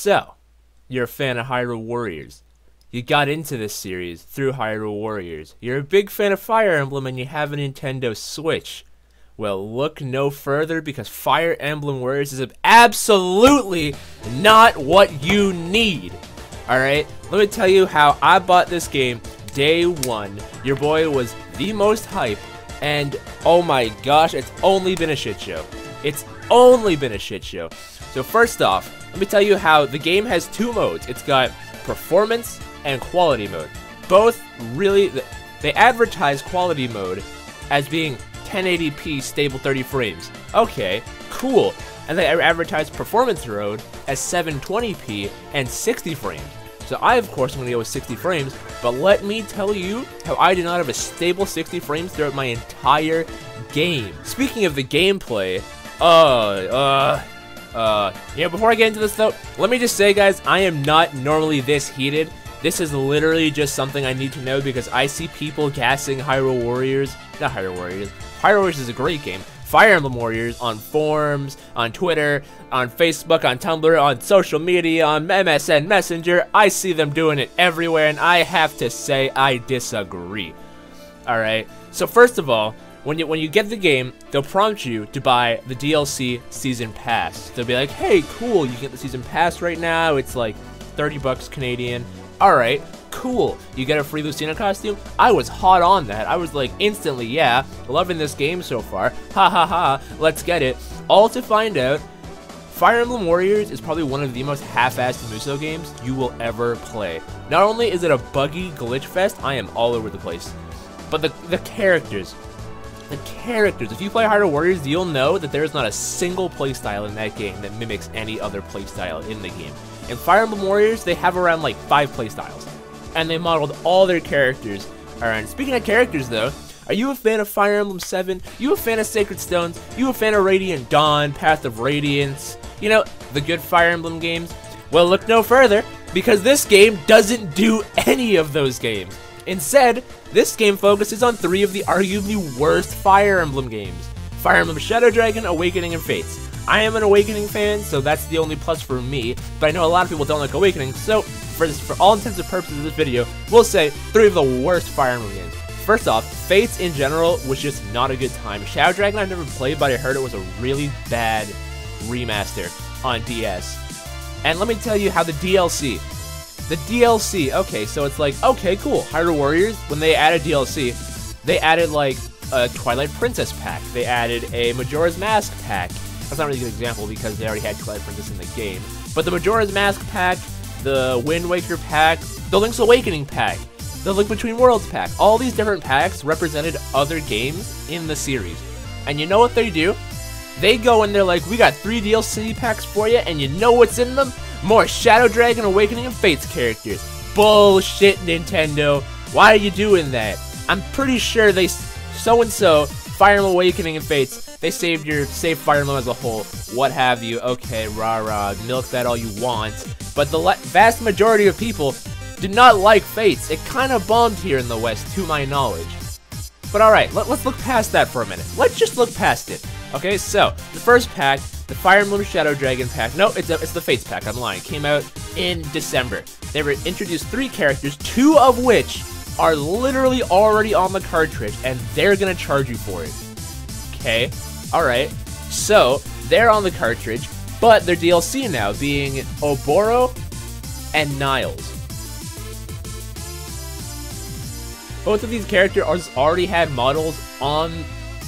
So, you're a fan of Hyrule Warriors. You got into this series through Hyrule Warriors. You're a big fan of Fire Emblem and you have a Nintendo Switch. Well, look no further because Fire Emblem Warriors is absolutely not what you need. Alright, let me tell you how I bought this game day one. Your boy was the most hype, and oh my gosh, it's only been a shit show. It's only been a shit show. So first off, let me tell you how the game has two modes. It's got performance and quality mode. Both really, they advertise quality mode as being 1080p stable 30 frames. Okay, cool. And they advertise performance mode as 720p and 60 frames. So I, of course, am going to go with 60 frames, but let me tell you how I did not have a stable 60 frames throughout my entire game. Speaking of the gameplay, before I get into this though, let me just say, guys, I am not normally this heated. This is literally just something I need to know because I see people gassing Hyrule Warriors. Not Hyrule Warriors. Hyrule Warriors is a great game. Fire Emblem Warriors on forums, on Twitter, on Facebook, on Tumblr, on social media, on MSN Messenger. I see them doing it everywhere, and I have to say I disagree. Alright, so first of all, when you get the game, they'll prompt you to buy the DLC Season Pass. They'll be like, hey, cool, you can get the Season Pass right now. It's like 30 bucks Canadian. Alright, cool. You get a free Lucina costume? I was hot on that. I was like, instantly, yeah, loving this game so far. Ha ha ha, let's get it. All to find out, Fire Emblem Warriors is probably one of the most half-assed Muso games you will ever play. Not only is it a buggy glitch fest, I am all over the place, but the characters. The characters. If you play Hyrule Warriors, you'll know that there is not a single playstyle in that game that mimics any other playstyle in the game. In Fire Emblem Warriors, they have around like 5 playstyles, and they modeled all their characters around. Speaking of characters, though, are you a fan of Fire Emblem 7? You a fan of Sacred Stones? You a fan of Radiant Dawn, Path of Radiance? You know, the good Fire Emblem games? Well, look no further, because this game doesn't do any of those games. Instead, this game focuses on 3 of the arguably worst Fire Emblem games. Fire Emblem Shadow Dragon, Awakening, and Fates. I am an Awakening fan, so that's the only plus for me, but I know a lot of people don't like Awakening, so for all intents and purposes of this video, we'll say 3 of the worst Fire Emblem games. First off, Fates in general was just not a good time. Shadow Dragon I've never played, but I heard it was a really bad remaster on DS. And let me tell you how the DLC, okay, so it's like, okay, cool, Hyrule Warriors, when they added DLC, they added like a Twilight Princess pack, they added a Majora's Mask pack. That's not really a good example because they already had Twilight Princess in the game. But the Majora's Mask pack, the Wind Waker pack, the Link's Awakening pack, the Link Between Worlds pack, all these different packs represented other games in the series. And you know what they do? They go and they're like, we got 3 DLC packs for you, and you know what's in them? More Shadow Dragon, Awakening, and Fates characters. Bullshit, Nintendo. Why are you doing that? I'm pretty sure they so-and-so, Fire Emblem Awakening and Fates, they saved Fire Emblem as a whole, what have you. Okay, rah-rah, milk that all you want. But the vast majority of people did not like Fates. It kind of bombed here in the West, to my knowledge. But alright, let's look past that for a minute. Let's just look past it. Okay, so, the first pack, the Fire Emblem Shadow Dragon pack, no, it's the Fates pack, I'm lying, came out in December. They were introduced 3 characters, 2 of which are literally already on the cartridge, and they're gonna charge you for it. Okay, alright, so, they're on the cartridge, but they're DLC now, being Oboro and Niles. Both of these characters already had models on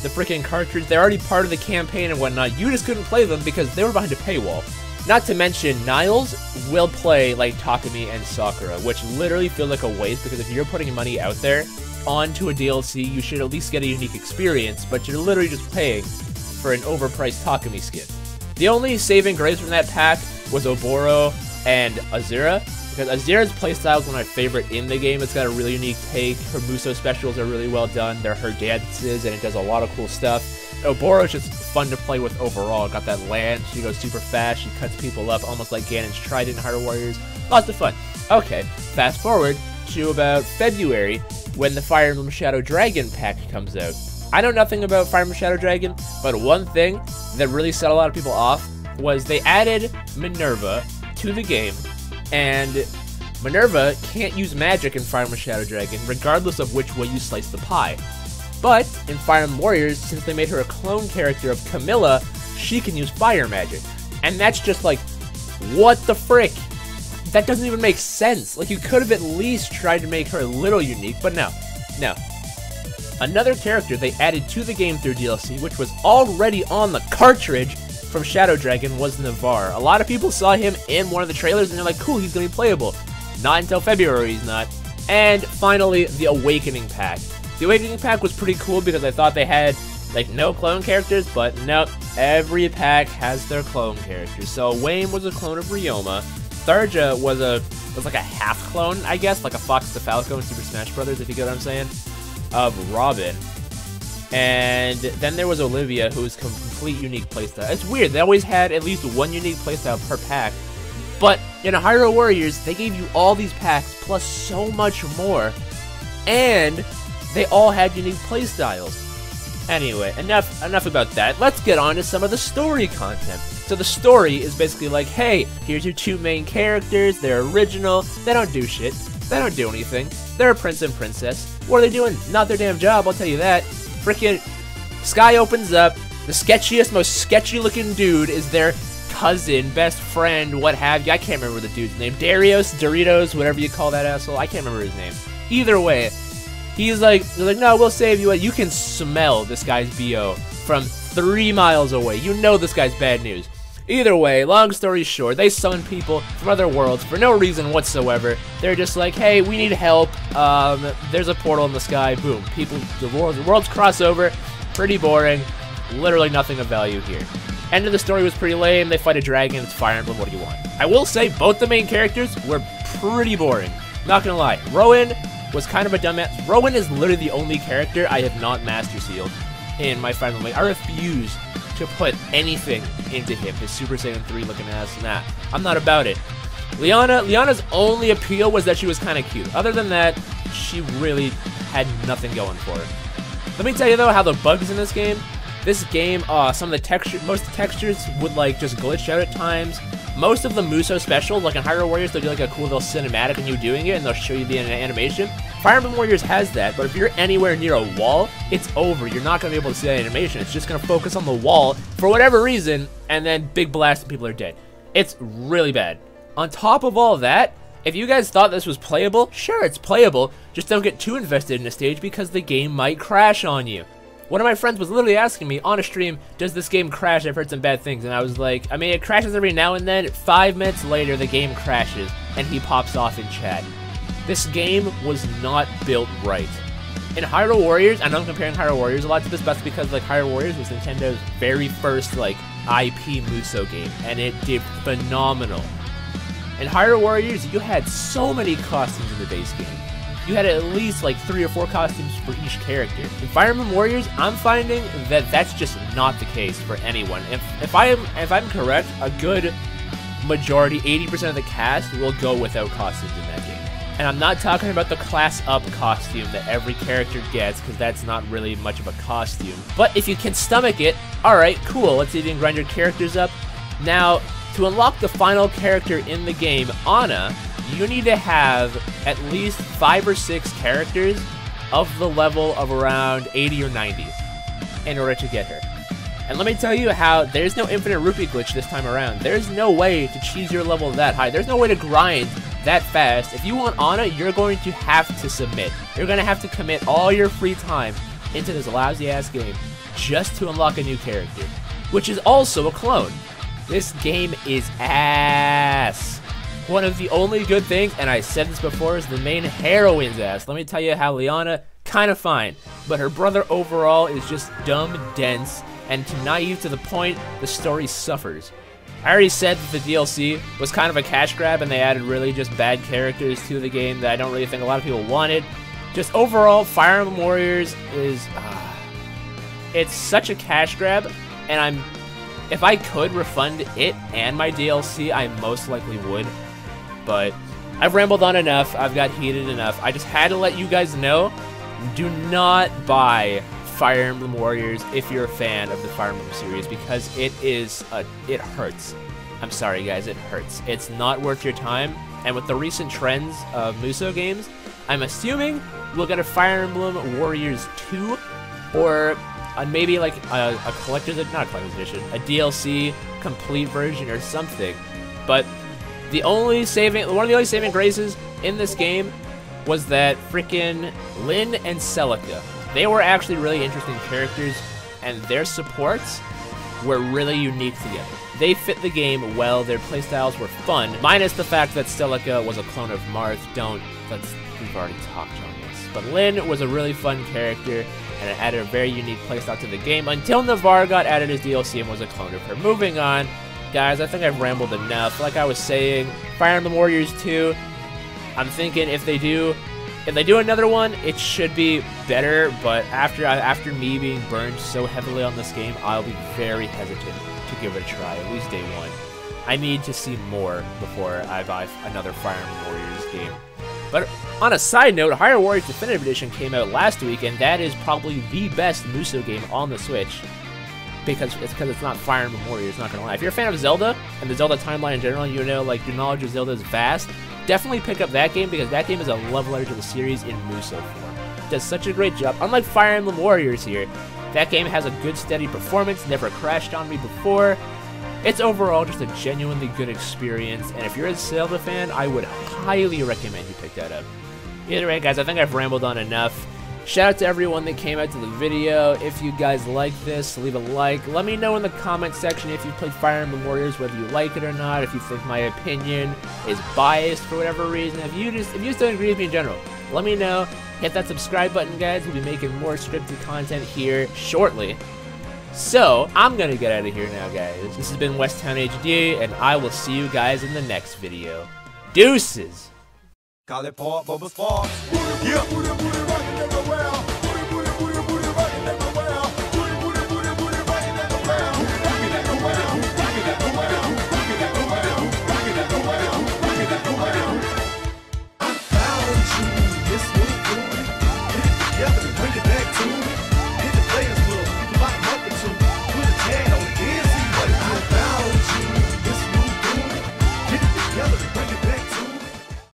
the freaking cartridge. They're already part of the campaign and whatnot. You just couldn't play them because they were behind a paywall. Not to mention, Niles will play like Takumi and Sakura, which literally feels like a waste because if you're putting money out there onto a DLC, you should at least get a unique experience, but you're literally just paying for an overpriced Takumi skin. The only saving grace from that pack was Oboro and Azura, because Azura's playstyle is one of my favorite in the game. It's got a really unique take. Her Muso specials are really well done. They're her dances, and it does a lot of cool stuff. Oboro's just fun to play with overall. Got that lance, she goes super fast, she cuts people up almost like Ganon's Trident in Hyrule Warriors. Lots of fun. Okay, fast forward to about February, when the Fire Emblem Shadow Dragon pack comes out. I know nothing about Fire Emblem Shadow Dragon, but one thing that really set a lot of people off was they added Minerva to the game, and Minerva can't use magic in Fire Emblem Shadow Dragon, regardless of which way you slice the pie. But in Fire Emblem Warriors, since they made her a clone character of Camilla, she can use fire magic. And that's just like, what the frick? That doesn't even make sense. Like, you could have at least tried to make her a little unique, but no. No. Another character they added to the game through DLC, which was already on the cartridge from Shadow Dragon, was Navarre. A lot of people saw him in one of the trailers and they're like, cool, he's gonna be playable. Not until February, he's not. And finally, the Awakening Pack. The Awakening Pack was pretty cool because I thought they had, like, no clone characters, but nope. Every pack has their clone characters. So Wayne was a clone of Ryoma. Tharja was like a half clone, I guess, like a Fox the Falco in Super Smash Bros., if you get what I'm saying, of Robin. And then there was Olivia, who was complete unique playstyle. It's weird, they always had at least one unique playstyle per pack. But in Hyrule Warriors, they gave you all these packs, plus so much more. And they all had unique playstyles. Anyway, enough about that. Let's get on to some of the story content. So the story is basically like, hey, here's your two main characters, they're original, they don't do shit, they don't do anything, they're a prince and princess. What are they doing? Not their damn job, I'll tell you that. Frickin' sky opens up, the sketchiest, most sketchy looking dude is their cousin, best friend, what have you. I can't remember the dude's name. Doritos, whatever you call that asshole. I can't remember his name. Either way, they're like, no, we'll save you. You can smell this guy's BO from 3 miles away. You know this guy's bad news. Either way, long story short, they summon people from other worlds for no reason whatsoever. They're just like, hey, we need help. There's a portal in the sky. Boom. The worlds cross over. Pretty boring. Literally nothing of value here. End of the story was pretty lame. They fight a dragon. It's Fire Emblem. What do you want? I will say both the main characters were pretty boring. Not gonna lie. Rowan was kind of a dumbass. Rowan is literally the only character I have not Master Sealed in my Fire Emblem. I refuse to put anything into him. His Super Saiyan 3 looking ass. Nah, I'm not about it. Leona's only appeal was that she was kind of cute. Other than that, she really had nothing going for her. Let me tell you though how the bugs in this game. Most of the textures would like just glitch out at times. Most of the Muso specials, like in Hyrule Warriors, they'll do like a cool little cinematic when you're doing it, and they'll show you the animation. Fire Emblem Warriors has that, but if you're anywhere near a wall, it's over. You're not going to be able to see that animation. It's just going to focus on the wall for whatever reason, and then big blast and people are dead. It's really bad. On top of all of that, if you guys thought this was playable, sure, it's playable. Just don't get too invested in a stage because the game might crash on you. One of my friends was literally asking me on a stream, does this game crash? I've heard some bad things. And I was like, I mean, it crashes every now and then. 5 minutes later, the game crashes, and he pops off in chat. This game was not built right. In Hyrule Warriors, I know I'm comparing Hyrule Warriors a lot to this, but that's because like Hyrule Warriors was Nintendo's very first like IP Muso game, and it did phenomenal. In Hyrule Warriors, you had so many costumes in the base game. You had at least like 3 or 4 costumes for each character. In Fire Emblem Warriors, I'm finding that that's just not the case for anyone. If I'm correct, a good majority, 80% of the cast will go without costumes in that game. And I'm not talking about the class up costume that every character gets, because that's not really much of a costume. But if you can stomach it, alright, cool, let's see if you can grind your characters up. Now, to unlock the final character in the game, Anna, you need to have at least 5 or 6 characters of the level of around 80 or 90 in order to get her. And let me tell you how there's no infinite rupee glitch this time around. There's no way to cheese your level that high. There's no way to grind that fast. If you want Anna, you're going to have to submit. You're going to have to commit all your free time into this lousy-ass game just to unlock a new character, which is also a clone. This game is ass. One of the only good things, and I said this before, is the main heroine's ass. Let me tell you how Leona, kind of fine, but her brother overall is just dumb, dense, and too naive to the point the story suffers. I already said that the DLC was kind of a cash grab, and they added really just bad characters to the game that I don't really think a lot of people wanted. Just overall, Fire Emblem Warriors is, it's such a cash grab, and if I could refund it and my DLC, I most likely would. But I've rambled on enough, I've got heated enough. I just had to let you guys know, do not buy Fire Emblem Warriors if you're a fan of the Fire Emblem series, because it hurts. I'm sorry guys, it hurts. It's not worth your time, and with the recent trends of Musou games, I'm assuming we'll get a Fire Emblem Warriors 2, or maybe like a collector's, not a collector's edition, a DLC complete version or something. But one of the only saving graces in this game was that freaking Lyn and Celica. They were actually really interesting characters, and their supports were really unique together. They fit the game well, their playstyles were fun, minus the fact that Celica was a clone of Marth. We've already talked on this. But Lyn was a really fun character, and it added a very unique playstyle to the game, until Navarre got added as DLC and was a clone of her. Moving on, guys, I think I've rambled enough. Like I was saying, Fire Emblem Warriors 2, I'm thinking if they do another one, it should be better, but after me being burned so heavily on this game, I'll be very hesitant to give it a try, at least day one. I need to see more before I buy another Fire Emblem Warriors game. But on a side note, Hyrule Warriors Definitive Edition came out last week, and that is probably the best Musou game on the Switch. Because it's not Fire Emblem Warriors, not gonna lie. If you're a fan of Zelda, and the Zelda timeline in general, you know, like, your knowledge of Zelda is vast, definitely pick up that game, because that game is a love letter to the series in Musou form. It does such a great job. Unlike Fire Emblem Warriors here, that game has a good, steady performance, never crashed on me before. It's overall just a genuinely good experience, and if you're a Zelda fan, I would highly recommend you pick that up. Either way, guys, I think I've rambled on enough. Shout out to everyone that came out to the video. If you guys like this, leave a like. Let me know in the comment section if you played Fire Emblem Warriors, whether you like it or not, if you think my opinion is biased for whatever reason. If you just don't agree with me in general, let me know. Hit that subscribe button, guys. We'll be making more scripted content here shortly. So, I'm gonna get out of here now, guys. This has been WestTownHD, and I will see you guys in the next video. Deuces! Call it pork, Bubba's Park. Yeah. Booty, booty, rockin' everywhere. Booty, booty, booty, booty, rockin' everywhere. Booty, booty, booty, booty, rockin' everywhere. Rockin' everywhere. Rockin' everywhere. Rockin' everywhere. Rockin' everywhere. Rockin' everywhere. I found you. This new boy. Get it together and bring it back to me.